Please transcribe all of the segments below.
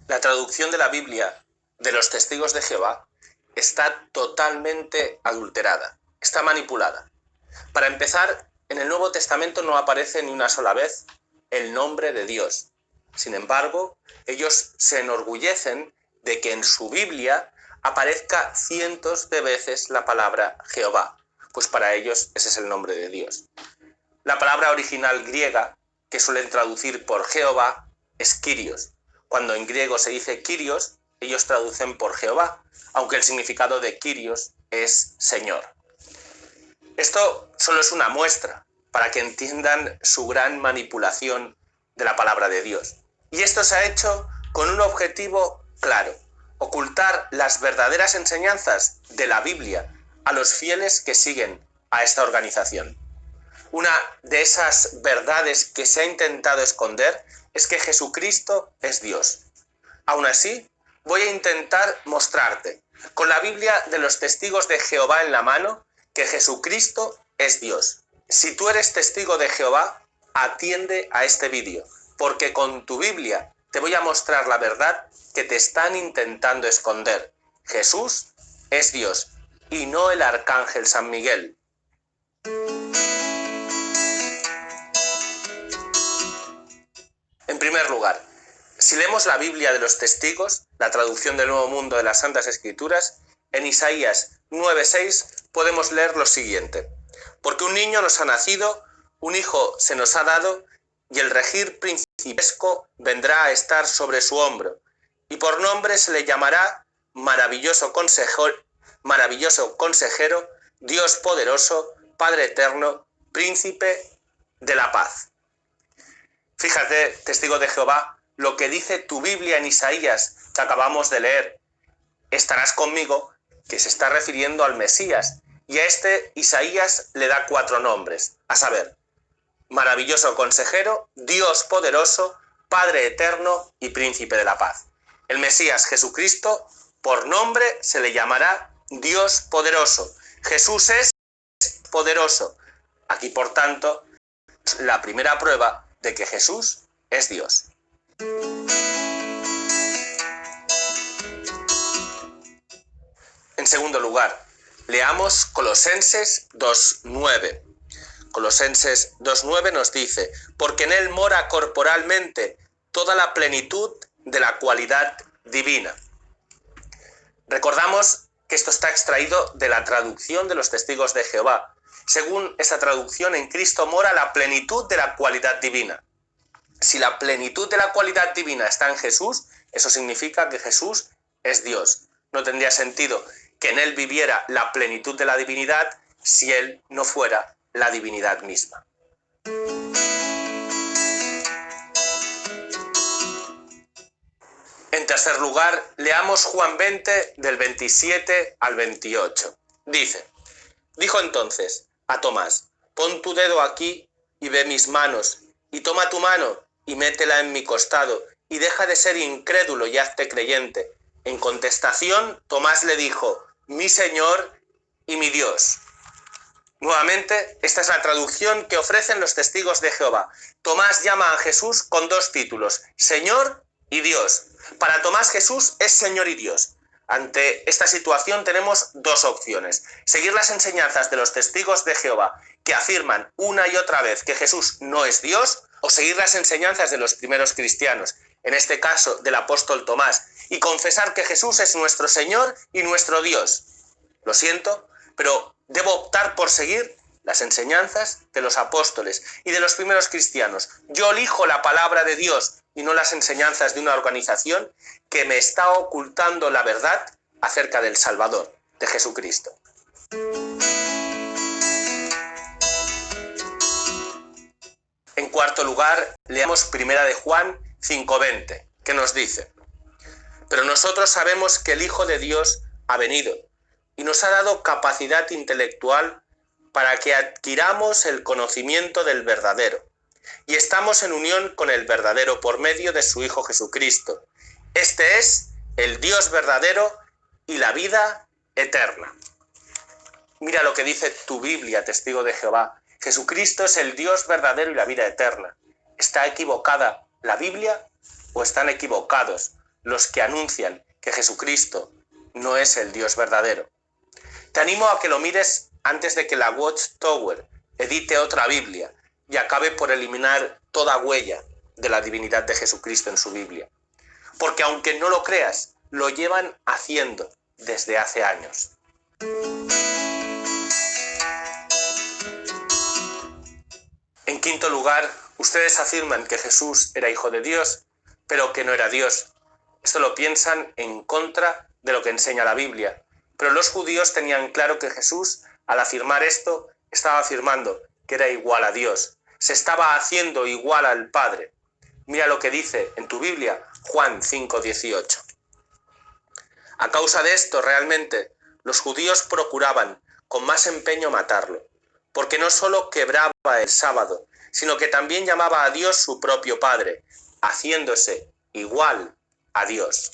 La traducción de la Biblia de los Testigos de Jehová está totalmente adulterada, está manipulada. Para empezar, en el Nuevo Testamento no aparece ni una sola vez el nombre de Dios. Sin embargo, ellos se enorgullecen de que en su Biblia aparezca cientos de veces la palabra Jehová, pues para ellos ese es el nombre de Dios. La palabra original griega que suelen traducir por Jehová es Kyrios. Cuando en griego se dice Kyrios, ellos traducen por Jehová, aunque el significado de Kyrios es Señor. Esto solo es una muestra para que entiendan su gran manipulación de la palabra de Dios. Y esto se ha hecho con un objetivo claro: ocultar las verdaderas enseñanzas de la Biblia a los fieles que siguen a esta organización. Una de esas verdades que se ha intentado esconder es que Jesucristo es Dios. Aún así, voy a intentar mostrarte, con la Biblia de los Testigos de Jehová en la mano, que Jesucristo es Dios. Si tú eres testigo de Jehová, atiende a este vídeo, porque con tu Biblia te voy a mostrar la verdad que te están intentando esconder. Jesús es Dios y no el arcángel San Miguel. En primer lugar, si leemos la Biblia de los Testigos, la traducción del Nuevo Mundo de las Santas Escrituras, en Isaías 9:6 podemos leer lo siguiente: porque un niño nos ha nacido, un hijo se nos ha dado, y el regir principesco vendrá a estar sobre su hombro, y por nombre se le llamará maravilloso consejero, Dios poderoso, Padre eterno, príncipe de la paz. Fíjate, testigo de Jehová, lo que dice tu Biblia en Isaías que acabamos de leer. Estarás conmigo, que se está refiriendo al Mesías, y a este Isaías le da 4 nombres, a saber: maravilloso consejero, Dios poderoso, Padre eterno y príncipe de la paz. El Mesías Jesucristo, por nombre, se le llamará Dios poderoso. Jesús es poderoso. Aquí, por tanto, la primera prueba de que Jesús es Dios. En segundo lugar, leamos Colosenses 2:9. Colosenses 2:9 nos dice: porque en él mora corporalmente toda la plenitud de la cualidad divina. Recordamos que esto está extraído de la traducción de los Testigos de Jehová. Según esa traducción, en Cristo mora la plenitud de la cualidad divina. Si la plenitud de la cualidad divina está en Jesús, eso significa que Jesús es Dios. No tendría sentido que en él viviera la plenitud de la divinidad si él no fuera la divinidad misma. En tercer lugar, leamos Juan 20, del 27 al 28. Dice: dijo entonces a Tomás: pon tu dedo aquí y ve mis manos, y toma tu mano y métela en mi costado, y deja de ser incrédulo y hazte creyente. En contestación, Tomás le dijo: mi Señor y mi Dios. Nuevamente, esta es la traducción que ofrecen los Testigos de Jehová. Tomás llama a Jesús con 2 títulos: Señor y Dios. Para Tomás, Jesús es Señor y Dios. Ante esta situación tenemos 2 opciones: seguir las enseñanzas de los Testigos de Jehová, que afirman una y otra vez que Jesús no es Dios, o seguir las enseñanzas de los primeros cristianos, en este caso del apóstol Tomás, y confesar que Jesús es nuestro Señor y nuestro Dios. Lo siento, pero debo optar por seguir las enseñanzas de los apóstoles y de los primeros cristianos. Yo elijo la palabra de Dios y no las enseñanzas de una organización que me está ocultando la verdad acerca del Salvador, de Jesucristo. En cuarto lugar, leamos 1 de Juan 5:20, que nos dice: pero nosotros sabemos que el Hijo de Dios ha venido y nos ha dado capacidad intelectual para que adquiramos el conocimiento del verdadero, y estamos en unión con el verdadero por medio de su Hijo Jesucristo. Este es el Dios verdadero y la vida eterna. Mira lo que dice tu Biblia, testigo de Jehová. Jesucristo es el Dios verdadero y la vida eterna. ¿Está equivocada la Biblia o están equivocados los que anuncian que Jesucristo no es el Dios verdadero. Te animo a que lo mires antes de que la Watchtower edite otra Biblia y acabe por eliminar toda huella de la divinidad de Jesucristo en su Biblia. Porque aunque no lo creas, lo llevan haciendo desde hace años. En quinto lugar, ustedes afirman que Jesús era hijo de Dios, pero que no era Dios. Esto lo piensan en contra de lo que enseña la Biblia. Pero los judíos tenían claro que Jesús, al afirmar esto, estaba afirmando que era igual a Dios. Se estaba haciendo igual al Padre. Mira lo que dice en tu Biblia, Juan 5:18. A causa de esto, realmente, los judíos procuraban con más empeño matarlo, porque no solo quebraba el sábado, sino que también llamaba a Dios su propio Padre, haciéndose igual a Dios.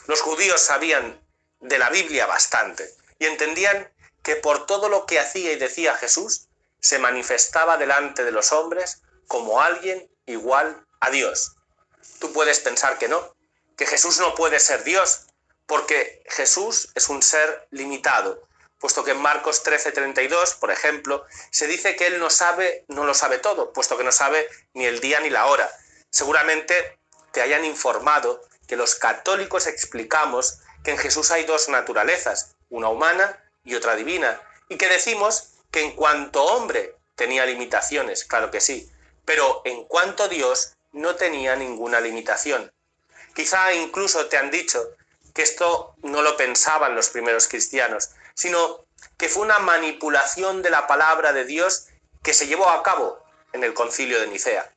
Los judíos sabían de la Biblia bastante y entendían que por todo lo que hacía y decía Jesús, se manifestaba delante de los hombres como alguien igual a Dios. Tú puedes pensar que no, que Jesús no puede ser Dios, porque Jesús es un ser limitado, puesto que en Marcos 13:32, por ejemplo, se dice que Él no lo sabe todo, puesto que no sabe ni el día ni la hora. Seguramente te hayan informado que los católicos explicamos que en Jesús hay dos naturalezas, una humana y otra divina, y que decimos que en cuanto hombre tenía limitaciones, claro que sí, pero en cuanto Dios no tenía ninguna limitación. Quizá incluso te han dicho que esto no lo pensaban los primeros cristianos, sino que fue una manipulación de la palabra de Dios que se llevó a cabo en el Concilio de Nicea,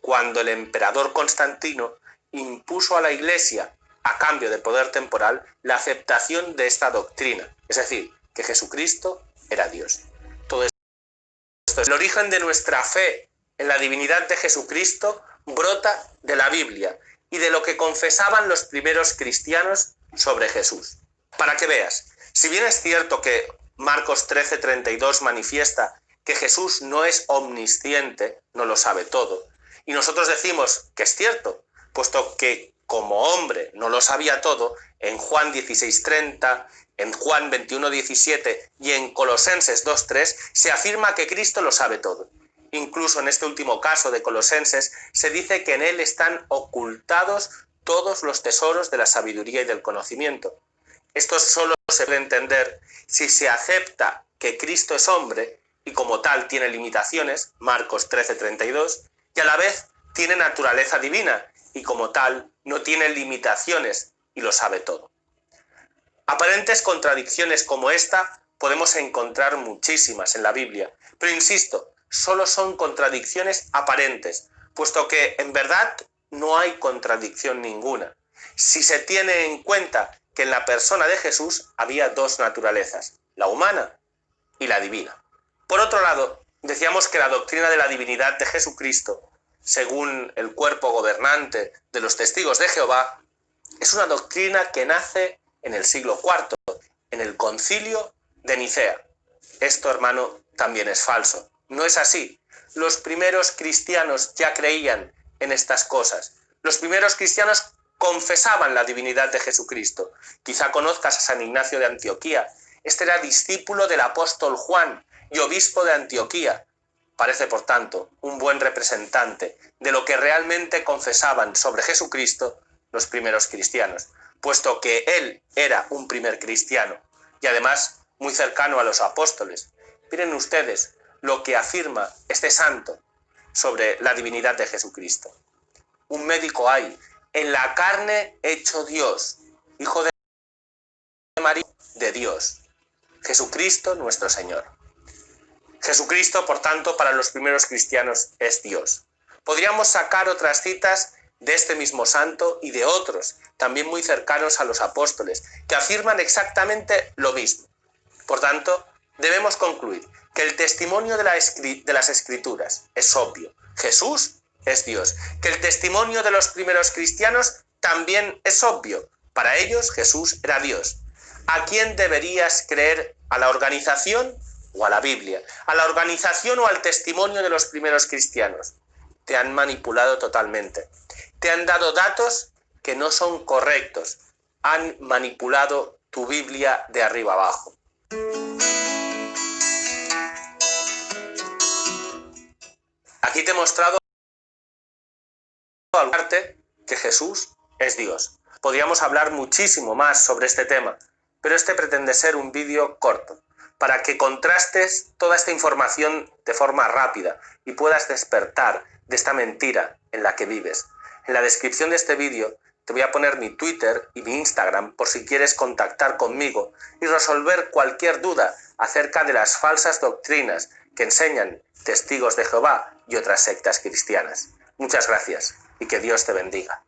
cuando el emperador Constantino impuso a la Iglesia, a cambio de poder temporal, la aceptación de esta doctrina, es decir, que Jesucristo era Dios. Todo esto es el origen de nuestra fe en la divinidad de Jesucristo, brota de la Biblia y de lo que confesaban los primeros cristianos sobre Jesús. Para que veas, si bien es cierto que Marcos 13:32 manifiesta que Jesús no es omnisciente, no lo sabe todo, y nosotros decimos que es cierto, puesto que como hombre no lo sabía todo, en Juan 16:30, en Juan 21:17 y en Colosenses 2:3 se afirma que Cristo lo sabe todo. Incluso en este último caso de Colosenses se dice que en él están ocultados todos los tesoros de la sabiduría y del conocimiento. Esto solo se puede entender si se acepta que Cristo es hombre y como tal tiene limitaciones, Marcos 13:32, y a la vez tiene naturaleza divina y como tal no tiene limitaciones y lo sabe todo. Aparentes contradicciones como esta podemos encontrar muchísimas en la Biblia, pero insisto, solo son contradicciones aparentes, puesto que en verdad no hay contradicción ninguna, si se tiene en cuenta que en la persona de Jesús había dos naturalezas, la humana y la divina. Por otro lado, decíamos que la doctrina de la divinidad de Jesucristo, según el cuerpo gobernante de los testigos de Jehová, es una doctrina que nace en el siglo IV, en el Concilio de Nicea. Esto, hermano, también es falso. No es así. Los primeros cristianos ya creían en estas cosas. Los primeros cristianos confesaban la divinidad de Jesucristo. Quizá conozcas a San Ignacio de Antioquía. Este era discípulo del apóstol Juan y obispo de Antioquía. Parece, por tanto, un buen representante de lo que realmente confesaban sobre Jesucristo los primeros cristianos, puesto que él era un primer cristiano y además muy cercano a los apóstoles. Miren ustedes lo que afirma este santo sobre la divinidad de Jesucristo. Un médico hay, en la carne hecho Dios, hijo de María, de Dios, Jesucristo nuestro Señor. Jesucristo, por tanto, para los primeros cristianos es Dios. Podríamos sacar otras citas de este mismo santo y de otros, también muy cercanos a los apóstoles, que afirman exactamente lo mismo. Por tanto, debemos concluir que el testimonio de las Escrituras es obvio. Jesús es Dios. Que el testimonio de los primeros cristianos también es obvio. Para ellos Jesús era Dios. ¿A quién deberías creer? ¿A la organización o a la Biblia? ¿A la organización o al testimonio de los primeros cristianos? Te han manipulado totalmente. Te han dado datos que no son correctos. Han manipulado tu Biblia de arriba abajo. Aquí te he mostrado al parte que Jesús es Dios. Podríamos hablar muchísimo más sobre este tema, pero este pretende ser un vídeo corto, para que contrastes toda esta información de forma rápida y puedas despertar de esta mentira en la que vives. En la descripción de este vídeo te voy a poner mi Twitter y mi Instagram por si quieres contactar conmigo y resolver cualquier duda acerca de las falsas doctrinas que enseñan testigos de Jehová y otras sectas cristianas. Muchas gracias y que Dios te bendiga.